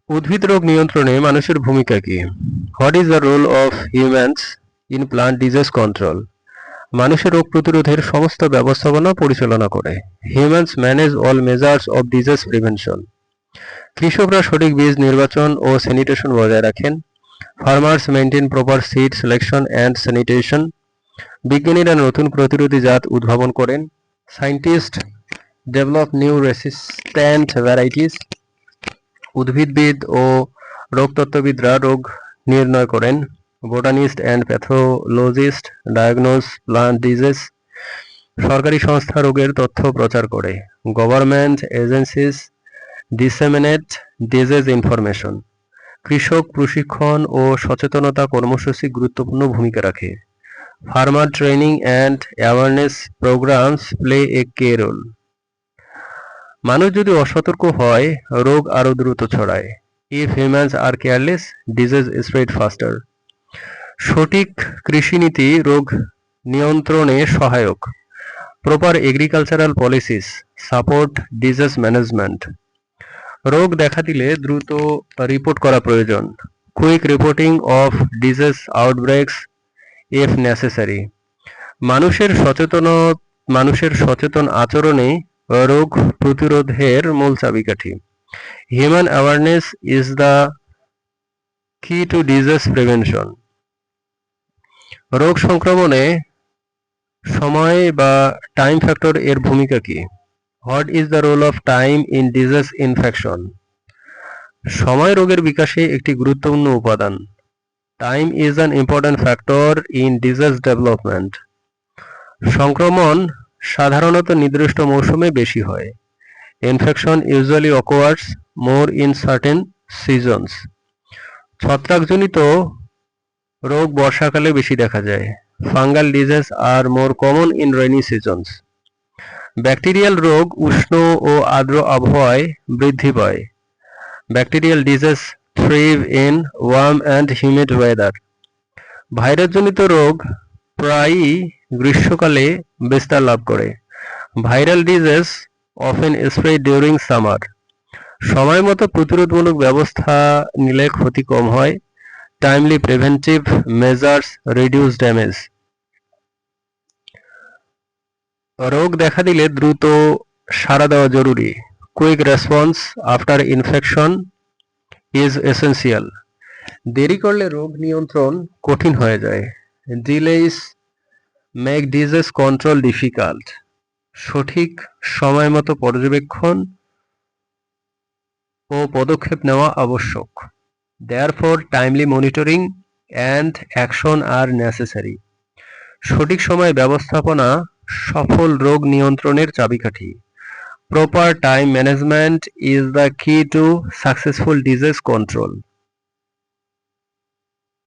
উদ্ভিদ রোগ নিয়ন্ত্রণে মানুষের ভূমিকা কি? What is the role of humans in plant disease control? মানুষের রোগ প্রতিরোধের সমস্ত ব্যবস্থাপনা পরিচালনা করে। Humans manage all measures of disease prevention. কৃষকরা সঠিক বীজ নির্বাচন ও স্যানিটেশন বজায় রাখেন। Farmers maintain proper seed selection and sanitation. বিজ্ঞানীরা নতুন প্রতিরোধী জাত উদ্ভাবন করেন। Scientist develop new resistant varieties. উদ্ভিদবিদ ও রোগতত্ত্ববিদরা রোগ নির্ণয় করেন। Botanist and pathologist diagnose plant disease. সরকারি সংস্থা রোগের তথ্য প্রচার করে। Government agencies disseminate disease information. কৃষক প্রশিক্ষণ ও সচেতনতা কর্মসূচি গুরুত্বপূর্ণ ভূমিকা রাখে। Farmer training and awareness programs play a key role. মানুষ যদি অসতর্ক হয়, রোগ আরও দ্রুত ছড়ায়। If humans are careless, disease spread faster. সঠিক কৃষিনীতি রোগ নিয়ন্ত্রণে সহায়ক। Proper agricultural policies support disease management. রোগ দেখা দিলে দ্রুত রিপোর্ট করা প্রয়োজন। Quick reporting of disease outbreaks if necessary. মানুষের সচেতন আচরণে রোগ প্রতিরোধের মূল চাবিকাঠি। Human awareness is the key to disease prevention. রোগ সংক্রমণে সময় বা টাইম ফ্যাক্টর এর ভূমিকা কি? What is the role of time in disease infection? সময় রোগের বিকাশে একটি গুরুত্বপূর্ণ উপাদান। Time is an important factor in disease development. সংক্রমণ সাধারণত নির্দিষ্ট মৌসুমে বেশি হয়। Infection usually occurs more in certain seasons. ছত্রাকজনিত রোগ বর্ষাকালে বেশি দেখা যায়। Fungal disease are more common in rainy seasons. Bacterial রোগ উষ্ণ ও আর্দ্র আবহাওয়ায় বৃদ্ধি পায়। Bacterial disease thrive in warm and humid weather. ভাইরাসজনিত রোগ প্রায়ই গ্রীষ্মকালে বিস্তার লাভ করে। Viral disease often spread during summer. সময়মতো প্রতিরোধমূলক ব্যবস্থা নিলে ক্ষতি কম হয়। Timely preventive measures reduce damage. রোগ দেখা দিলে দ্রুত সাড়া দেওয়া জরুরি। Quick response after infection is essential. দেরি করলে রোগ নিয়ন্ত্রণ কঠিন হয়ে যায়। Delays make disease control difficult. সঠিক সময়মতো পর্যবেক্ষণ ও পদক্ষেপ নেওয়া আবশ্যক। Therefore timely monitoring and action R necessary. সঠিক সময় ব্যবস্থাপনা সফল রোগ নিয়ন্ত্রণের চাবিকাঠি। Proper time management is the key two successful disease control.